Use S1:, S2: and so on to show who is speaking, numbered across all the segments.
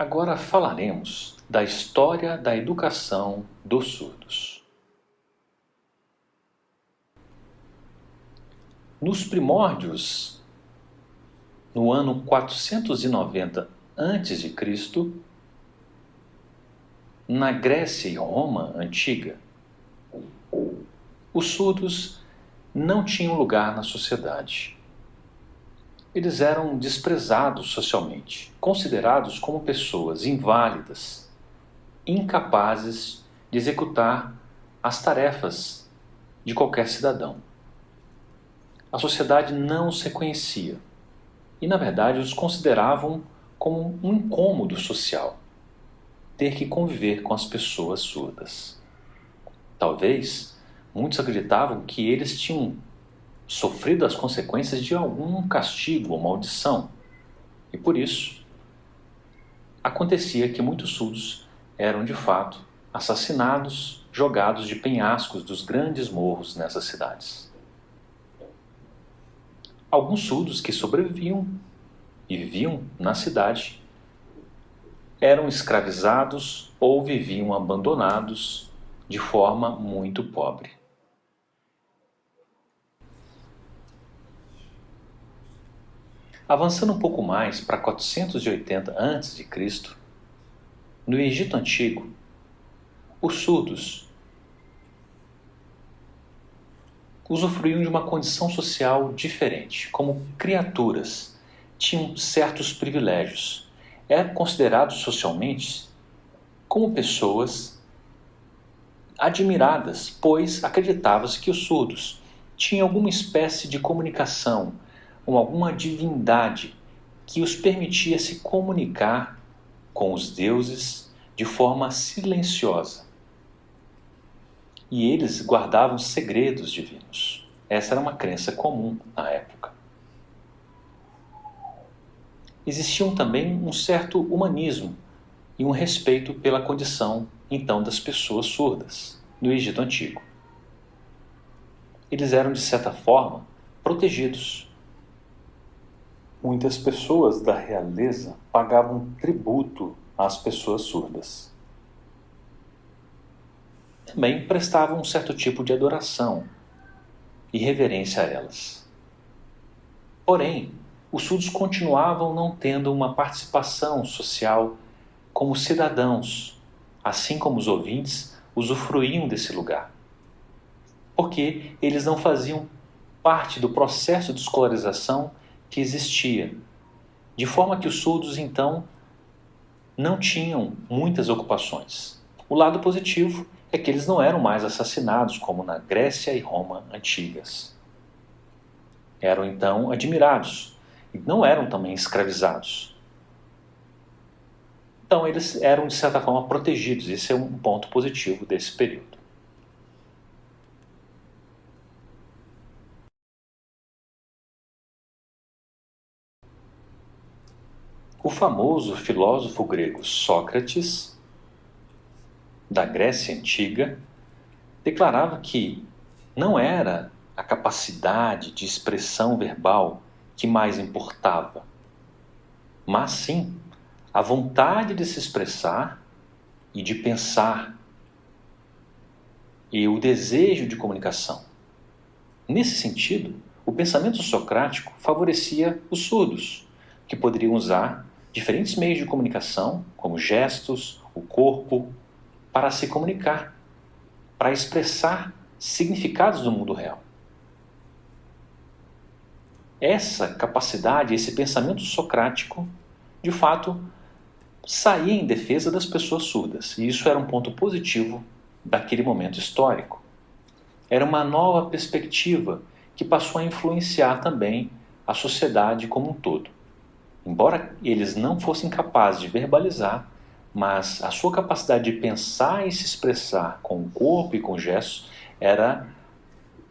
S1: Agora falaremos da história da educação dos surdos. Nos primórdios, no ano 490 a.C., na Grécia e Roma antiga, os surdos não tinham lugar na sociedade. Eles eram desprezados socialmente, considerados como pessoas inválidas, incapazes de executar as tarefas de qualquer cidadão. A sociedade não os reconhecia e, na verdade, os consideravam como um incômodo social, ter que conviver com as pessoas surdas. Talvez muitos acreditavam que eles tinham sofrido as consequências de algum castigo ou maldição, e por isso acontecia que muitos surdos eram de fato assassinados, jogados de penhascos dos grandes morros nessas cidades. Alguns surdos que sobreviviam e viviam na cidade eram escravizados ou viviam abandonados de forma muito pobre. Avançando um pouco mais para 480 a.C., no Egito Antigo, os surdos usufruíam de uma condição social diferente. Como criaturas, tinham certos privilégios. Eram considerados socialmente como pessoas admiradas, pois acreditava-se que os surdos tinham alguma espécie de comunicação, ou alguma divindade que os permitia se comunicar com os deuses de forma silenciosa. E eles guardavam segredos divinos. Essa era uma crença comum na época. Existiam também um certo humanismo e um respeito pela condição, então, das pessoas surdas no Egito Antigo. Eles eram, de certa forma, protegidos. Muitas pessoas da realeza pagavam tributo às pessoas surdas. Também prestavam um certo tipo de adoração e reverência a elas. Porém, os surdos continuavam não tendo uma participação social como cidadãos, assim como os ouvintes usufruíam desse lugar, porque eles não faziam parte do processo de escolarização que existia, de forma que os surdos, então, não tinham muitas ocupações. O lado positivo é que eles não eram mais assassinados como na Grécia e Roma antigas. Eram, então, admirados e não eram também escravizados. Então, eles eram, de certa forma, protegidos. Esse é um ponto positivo desse período. O famoso filósofo grego Sócrates, da Grécia Antiga, declarava que não era a capacidade de expressão verbal que mais importava, mas sim a vontade de se expressar e de pensar e o desejo de comunicação. Nesse sentido, o pensamento socrático favorecia os surdos, que poderiam usar diferentes meios de comunicação, como gestos, o corpo, para se comunicar, para expressar significados do mundo real. Essa capacidade, esse pensamento socrático, de fato, saía em defesa das pessoas surdas, e isso era um ponto positivo daquele momento histórico. Era uma nova perspectiva que passou a influenciar também a sociedade como um todo. Embora eles não fossem capazes de verbalizar, mas a sua capacidade de pensar e se expressar com o corpo e com gestos era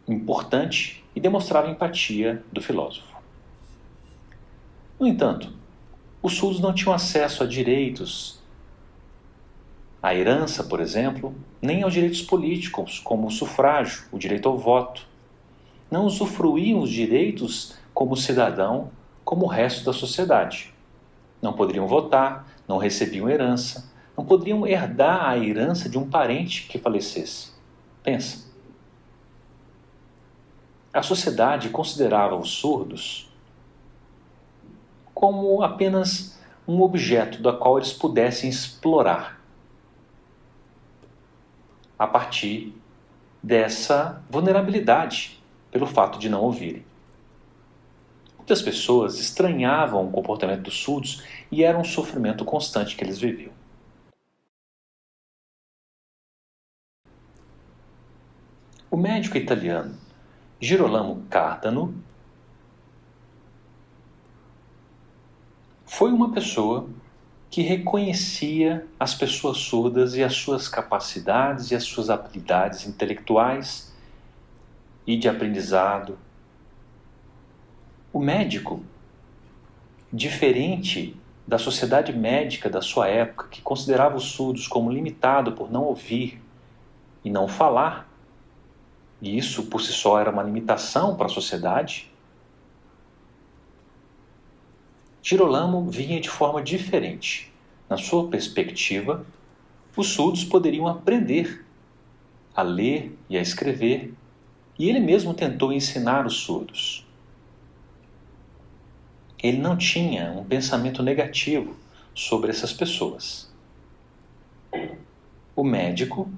S1: importante e demonstrava a empatia do filósofo. No entanto, os surdos não tinham acesso a direitos, à herança, por exemplo, nem aos direitos políticos, como o sufrágio, o direito ao voto. Não usufruíam os direitos como cidadão, como o resto da sociedade. Não poderiam votar, não recebiam herança, não poderiam herdar a herança de um parente que falecesse. Pensa. A sociedade considerava os surdos como apenas um objeto do qual eles pudessem explorar a partir dessa vulnerabilidade pelo fato de não ouvirem. Muitas pessoas estranhavam o comportamento dos surdos e era um sofrimento constante que eles viviam. O médico italiano Girolamo Cardano foi uma pessoa que reconhecia as pessoas surdas e as suas capacidades e as suas habilidades intelectuais e de aprendizado. O médico, diferente da sociedade médica da sua época, que considerava os surdos como limitado por não ouvir e não falar, e isso por si só era uma limitação para a sociedade, Girolamo vinha de forma diferente. Na sua perspectiva, os surdos poderiam aprender a ler e a escrever, e ele mesmo tentou ensinar os surdos. Ele não tinha um pensamento negativo sobre essas pessoas. O médico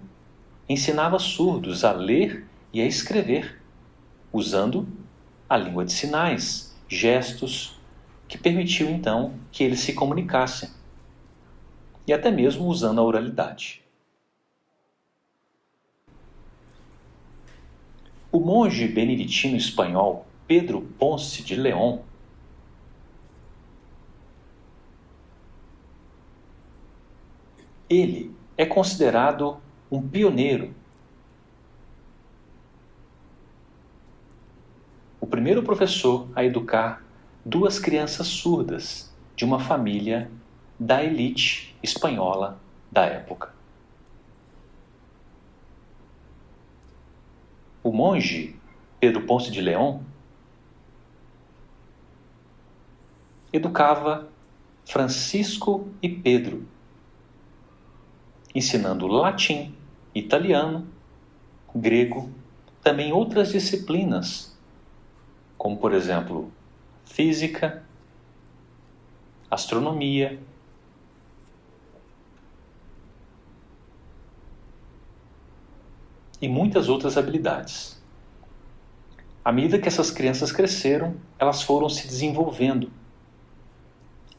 S1: ensinava surdos a ler e a escrever, usando a língua de sinais, gestos, que permitiu então que eles se comunicassem, e até mesmo usando a oralidade. O monge beneditino espanhol Pedro Ponce de León ele é considerado um pioneiro, o primeiro professor a educar 2 crianças surdas de uma família da elite espanhola da época. O monge Pedro Ponce de León educava Francisco e Pedro, ensinando latim, italiano, grego, também outras disciplinas, como por exemplo física, astronomia, e muitas outras habilidades. À medida que essas crianças cresceram, elas foram se desenvolvendo.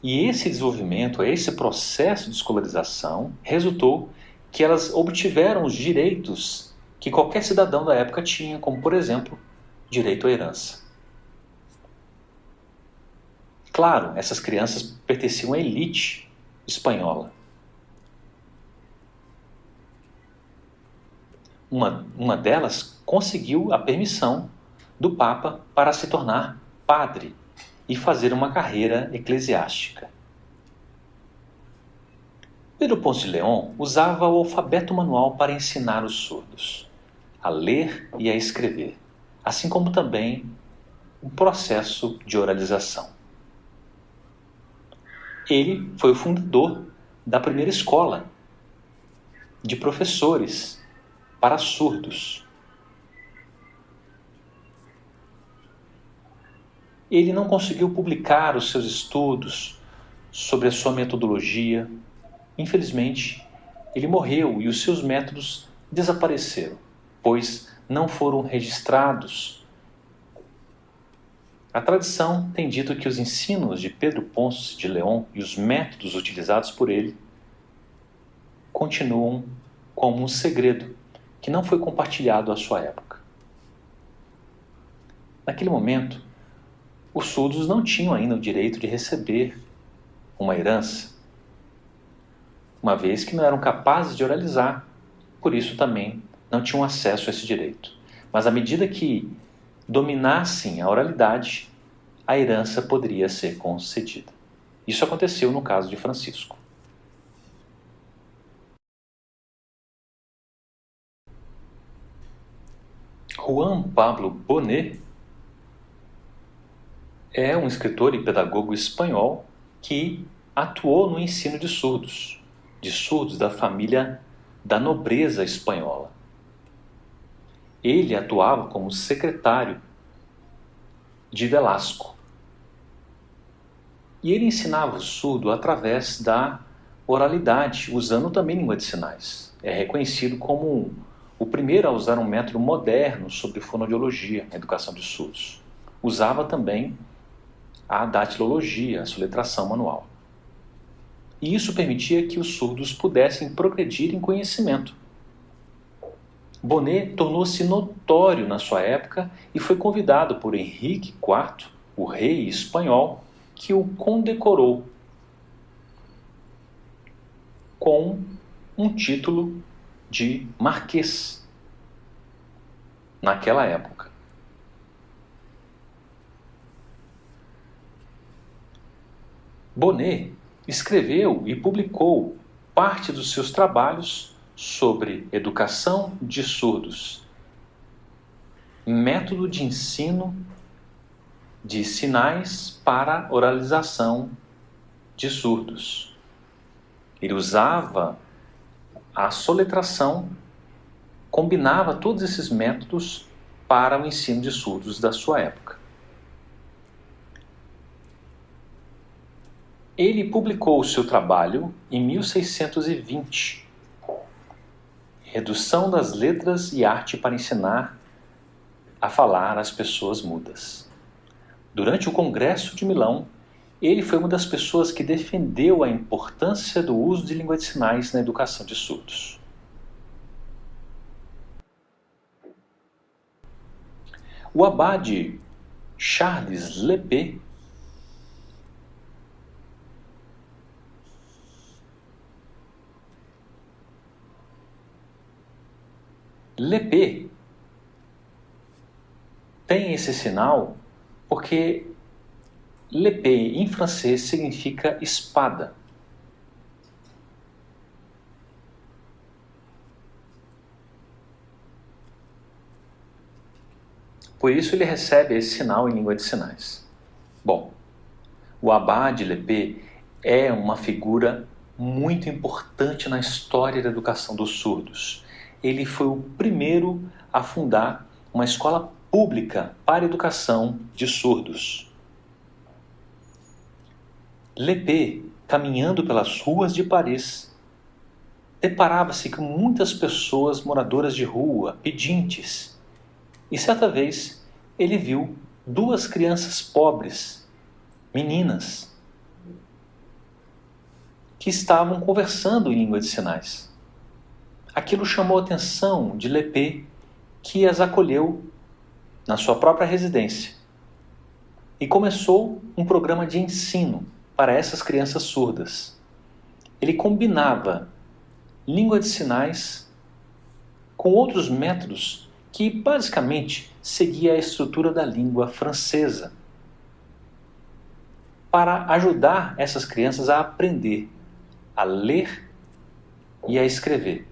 S1: E esse desenvolvimento, esse processo de escolarização, resultou que elas obtiveram os direitos que qualquer cidadão da época tinha, como por exemplo, direito à herança. Claro, essas crianças pertenciam à elite espanhola. Uma delas conseguiu a permissão do Papa para se tornar padre e fazer uma carreira eclesiástica. Pedro Ponce de León usava o alfabeto manual para ensinar os surdos a ler e a escrever, assim como também um processo de oralização. Ele foi o fundador da primeira escola de professores para surdos. Ele não conseguiu publicar os seus estudos sobre a sua metodologia. Infelizmente, ele morreu e os seus métodos desapareceram, pois não foram registrados. A tradição tem dito que os ensinos de Pedro Ponce de León e os métodos utilizados por ele continuam como um segredo que não foi compartilhado à sua época. Naquele momento, os surdos não tinham ainda o direito de receber uma herança, uma vez que não eram capazes de oralizar, por isso também não tinham acesso a esse direito. Mas à medida que dominassem a oralidade, a herança poderia ser concedida. Isso aconteceu no caso de Francisco. Juan Pablo Bonet é um escritor e pedagogo espanhol que atuou no ensino de surdos da família da nobreza espanhola. Ele atuava como secretário de Velasco. E ele ensinava o surdo através da oralidade, usando também língua de sinais. É reconhecido como o primeiro a usar um método moderno sobre fonoaudiologia na educação de surdos. Usava também a datilologia, a soletração manual. E isso permitia que os surdos pudessem progredir em conhecimento. Bonnet tornou-se notório na sua época e foi convidado por Henrique IV, o rei espanhol, que o condecorou com um título de marquês naquela época. Bonnet escreveu e publicou parte dos seus trabalhos sobre educação de surdos, método de ensino de sinais para oralização de surdos. Ele usava a soletração, combinava todos esses métodos para o ensino de surdos da sua época. Ele publicou o seu trabalho em 1620, Redução das Letras e Arte para Ensinar a Falar às Pessoas Mudas. Durante o Congresso de Milão, ele foi uma das pessoas que defendeu a importância do uso de língua de sinais na educação de surdos. O abade Charles Lepé tem esse sinal porque L'épée em francês significa espada. Por isso ele recebe esse sinal em língua de sinais. Bom, o abade Lepé é uma figura muito importante na história da educação dos surdos. Ele foi o primeiro a fundar uma escola pública para a educação de surdos. Lepé, caminhando pelas ruas de Paris, deparava-se com muitas pessoas moradoras de rua, pedintes, e certa vez ele viu duas crianças pobres, meninas, que estavam conversando em língua de sinais. Aquilo chamou a atenção de Lepé, que as acolheu na sua própria residência e começou um programa de ensino para essas crianças surdas. Ele combinava língua de sinais com outros métodos que basicamente seguia a estrutura da língua francesa para ajudar essas crianças a aprender a ler e a escrever.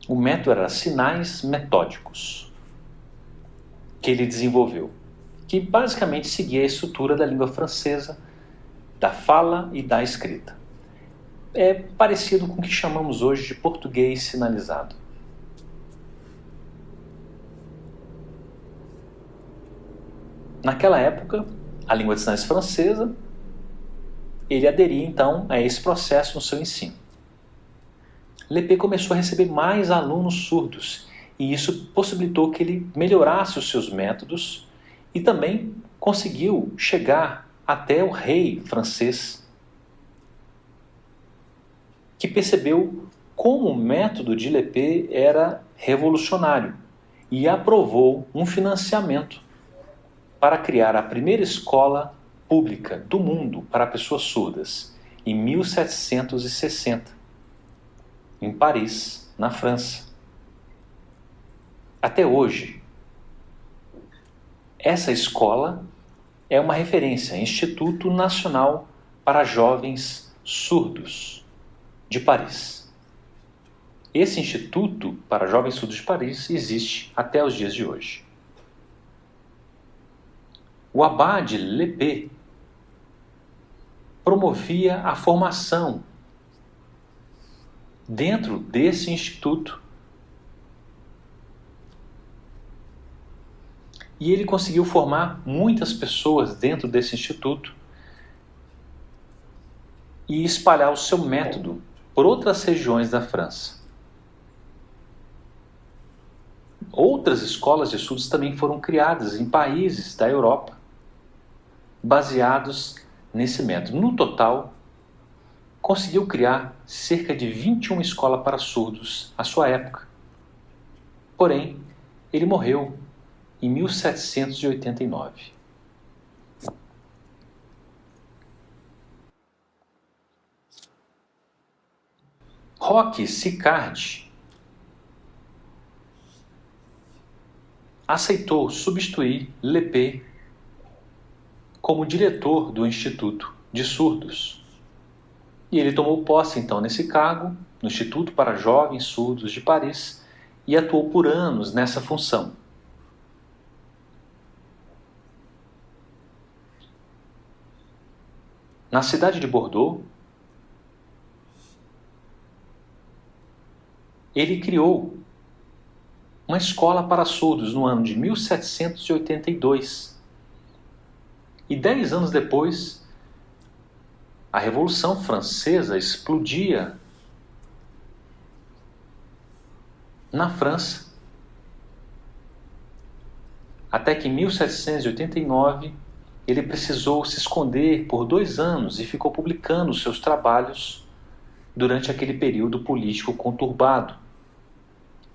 S1: O método era sinais metódicos, que ele desenvolveu, que basicamente seguia a estrutura da língua francesa, da fala e da escrita. É parecido com o que chamamos hoje de português sinalizado. Naquela época, a língua de sinais francesa, ele aderia então a esse processo no seu ensino. Lepé começou a receber mais alunos surdos e isso possibilitou que ele melhorasse os seus métodos e também conseguiu chegar até o rei francês, que percebeu como o método de Lepé era revolucionário e aprovou um financiamento para criar a primeira escola pública do mundo para pessoas surdas, em 1760. Em Paris, na França. Até hoje, essa escola é uma referência, Instituto Nacional para Jovens Surdos de Paris. Esse Instituto para Jovens Surdos de Paris existe até os dias de hoje. O abade Lepê promovia a formação dentro desse instituto. E ele conseguiu formar muitas pessoas dentro desse instituto e espalhar o seu método por outras regiões da França. Outras escolas de estudos também foram criadas em países da Europa, baseados nesse método. No total, conseguiu criar cerca de 21 escolas para surdos à sua época. Porém, ele morreu em 1789. Roch Sicard aceitou substituir Lepê como diretor do Instituto de Surdos. E ele tomou posse então nesse cargo, no Instituto para Jovens Surdos de Paris, e atuou por anos nessa função. Na cidade de Bordeaux, ele criou uma escola para surdos no ano de 1782. E 10 anos depois, a Revolução Francesa explodia na França. Até que em 1789 ele precisou se esconder por 2 anos e ficou publicando seus trabalhos durante aquele período político conturbado.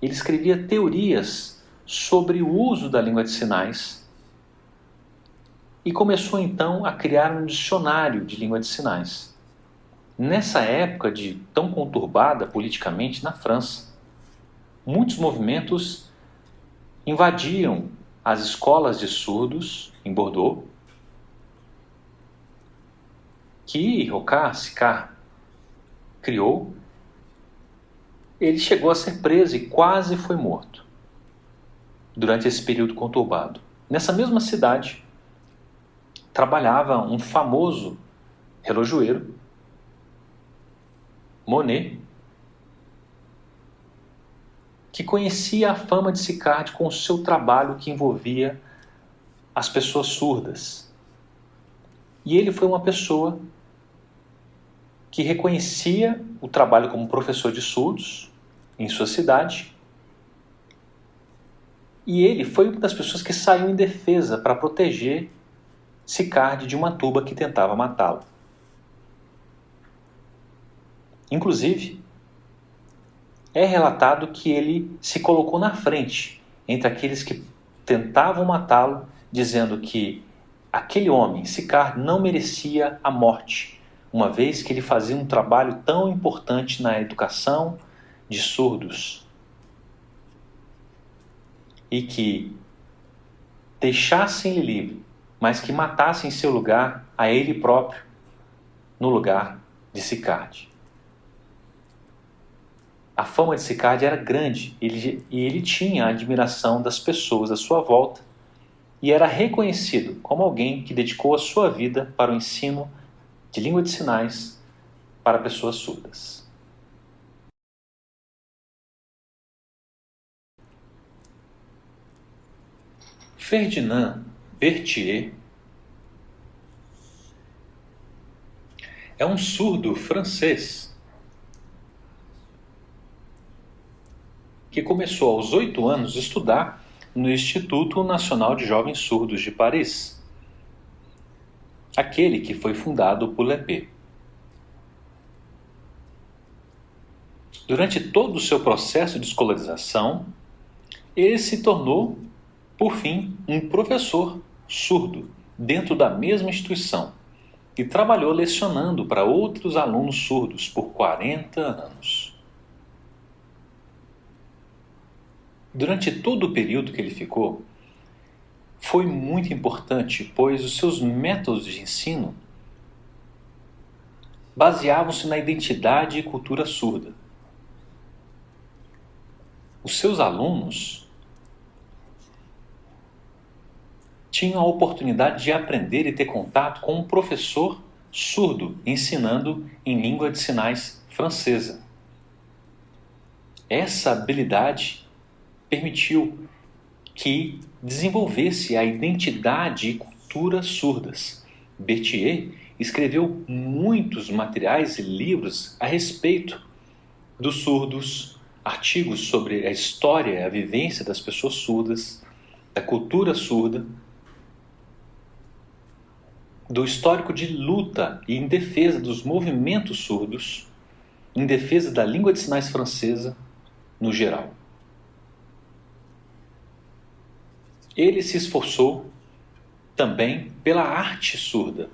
S1: Ele escrevia teorias sobre o uso da língua de sinais e começou então a criar um dicionário de língua de sinais. Nessa época tão conturbada politicamente na França, muitos movimentos invadiam as escolas de surdos em Bordeaux, que Roch Sicard criou. Ele chegou a ser preso e quase foi morto durante esse período conturbado. Nessa mesma cidade, trabalhava um famoso relojoeiro, Monet, que conhecia a fama de Sicard com o seu trabalho que envolvia as pessoas surdas. E ele foi uma pessoa que reconhecia o trabalho como professor de surdos em sua cidade, e ele foi uma das pessoas que saiu em defesa para proteger Sicard de uma turba que tentava matá-lo. Inclusive, é relatado que ele se colocou na frente entre aqueles que tentavam matá-lo, dizendo que aquele homem, Sicard, não merecia a morte, uma vez que ele fazia um trabalho tão importante na educação de surdos, e que deixassem ele livre, mas que matassem em seu lugar a ele próprio, no lugar de Sicard. A fama de Sicard era grande, e ele tinha a admiração das pessoas à sua volta, e era reconhecido como alguém que dedicou a sua vida para o ensino de língua de sinais para pessoas surdas. Ferdinand Berthier é um surdo francês que começou aos 8 anos a estudar no Instituto Nacional de Jovens Surdos de Paris, aquele que foi fundado por Lepê. Durante todo o seu processo de escolarização, ele se tornou, por fim, um professor surdo dentro da mesma instituição e trabalhou lecionando para outros alunos surdos por 40 anos. Durante todo o período que ele ficou, foi muito importante, pois os seus métodos de ensino baseavam-se na identidade e cultura surda. Os seus alunos tinham a oportunidade de aprender e ter contato com um professor surdo ensinando em língua de sinais francesa. Essa habilidade permitiu que desenvolvesse a identidade e cultura surdas. Berthier escreveu muitos materiais e livros a respeito dos surdos, artigos sobre a história e a vivência das pessoas surdas, da cultura surda, do histórico de luta e em defesa dos movimentos surdos, em defesa da língua de sinais francesa no geral. Ele se esforçou também pela arte surda.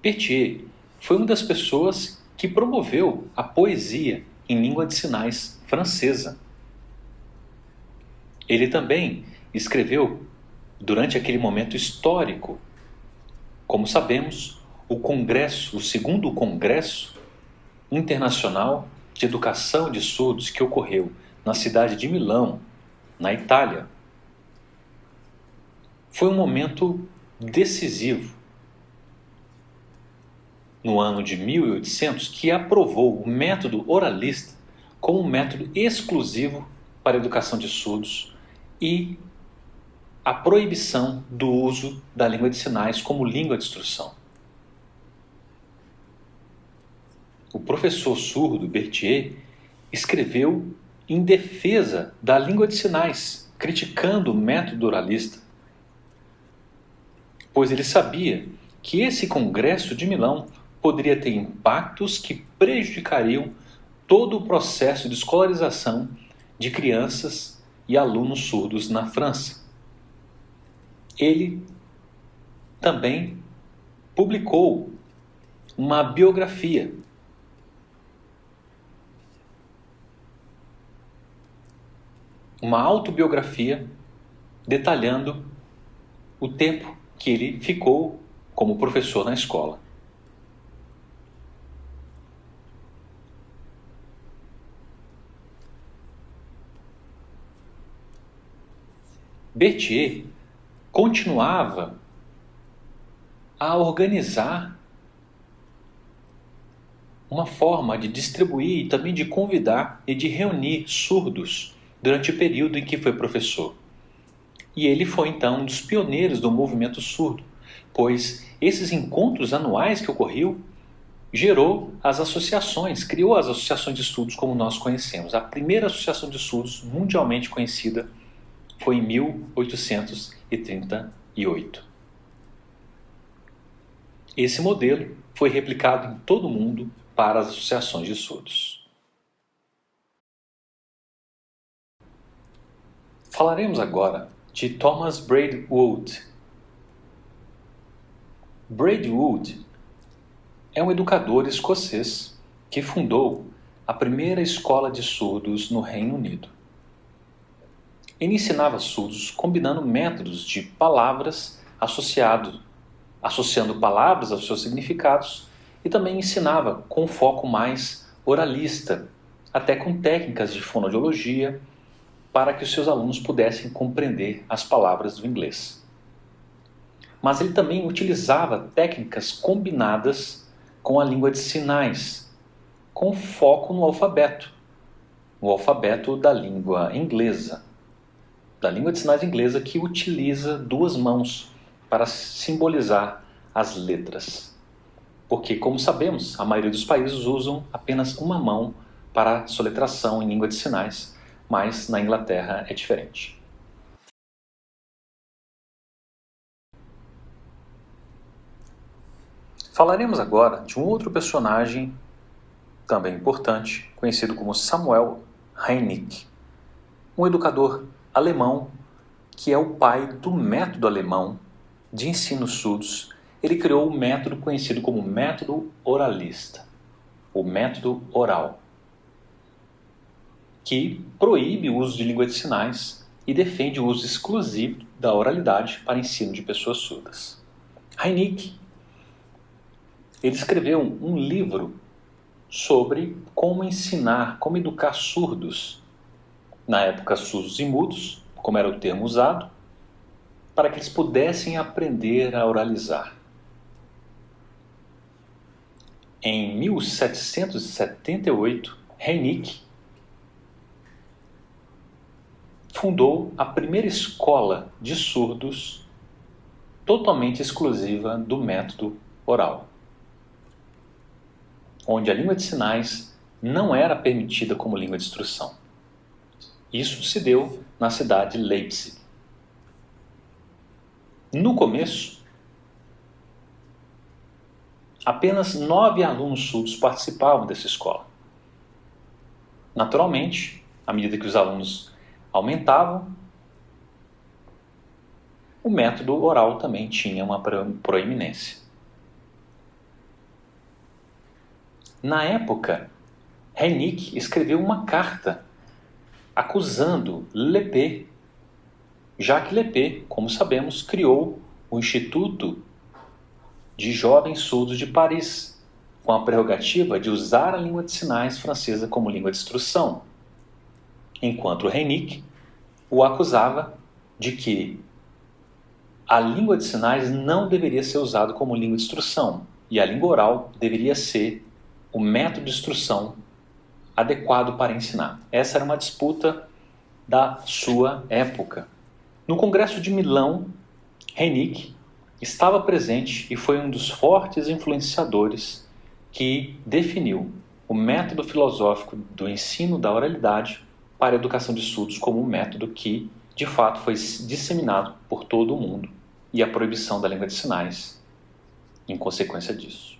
S1: Berthier foi uma das pessoas que promoveu a poesia em língua de sinais francesa. Ele também escreveu durante aquele momento histórico. Como sabemos, o segundo Congresso Internacional de Educação de Surdos, que ocorreu na cidade de Milão, na Itália, foi um momento decisivo no ano de 1800, que aprovou o método oralista como um método exclusivo para a educação de surdos e a proibição do uso da língua de sinais como língua de instrução. O professor surdo Berthier escreveu em defesa da língua de sinais, criticando o método oralista, pois ele sabia que esse Congresso de Milão poderia ter impactos que prejudicariam todo o processo de escolarização de crianças e alunos surdos na França. Ele também publicou uma biografia uma autobiografia detalhando o tempo que ele ficou como professor na escola. Berthier continuava a organizar uma forma de distribuir e também de convidar e de reunir surdos durante o período em que foi professor. E ele foi então um dos pioneiros do movimento surdo, pois esses encontros anuais que ocorriam gerou as associações, criou as associações de surdos como nós conhecemos. A primeira associação de surdos mundialmente conhecida foi em 1838. Esse modelo foi replicado em todo o mundo para as associações de surdos. Falaremos agora de Thomas Braidwood. Braidwood é um educador escocês que fundou a primeira escola de surdos no Reino Unido. Ele ensinava surdos combinando métodos de palavras associando palavras aos seus significados, e também ensinava com foco mais oralista, até com técnicas de fonoaudiologia, para que os seus alunos pudessem compreender as palavras do inglês. Mas ele também utilizava técnicas combinadas com a língua de sinais, com foco no alfabeto da língua inglesa, da língua de sinais inglesa, que utiliza duas mãos para simbolizar as letras. Porque, como sabemos, a maioria dos países usam apenas uma mão para soletração em língua de sinais, mas na Inglaterra é diferente. Falaremos agora de um outro personagem também importante, conhecido como Samuel Heinecke, um educador alemão que é o pai do método alemão de ensino surdos. Ele criou o método conhecido como método oralista, o método oral, que proíbe o uso de língua de sinais e defende o uso exclusivo da oralidade para ensino de pessoas surdas. Heinecke, ele escreveu um livro sobre como ensinar, como educar surdos, na época surdos e mudos, como era o termo usado, para que eles pudessem aprender a oralizar. Em 1778, Henneck fundou a primeira escola de surdos totalmente exclusiva do método oral, onde a língua de sinais não era permitida como língua de instrução. Isso se deu na cidade de Leipzig. No começo, apenas 9 alunos surdos participavam dessa escola. Naturalmente, à medida que os alunos aumentavam, o método oral também tinha uma proeminência. Na época, Henneck escreveu uma carta acusando Lepé, já que Lepé, como sabemos, criou o Instituto de Jovens Surdos de Paris, com a prerrogativa de usar a língua de sinais francesa como língua de instrução, enquanto Henneck o acusava de que a língua de sinais não deveria ser usada como língua de instrução e a língua oral deveria ser o método de instrução adequado para ensinar. Essa era uma disputa da sua época. No Congresso de Milão, Henneck estava presente e foi um dos fortes influenciadores que definiu o método filosófico do ensino da oralidade para a educação de surdos como um método que, de fato, foi disseminado por todo o mundo, e a proibição da língua de sinais em consequência disso.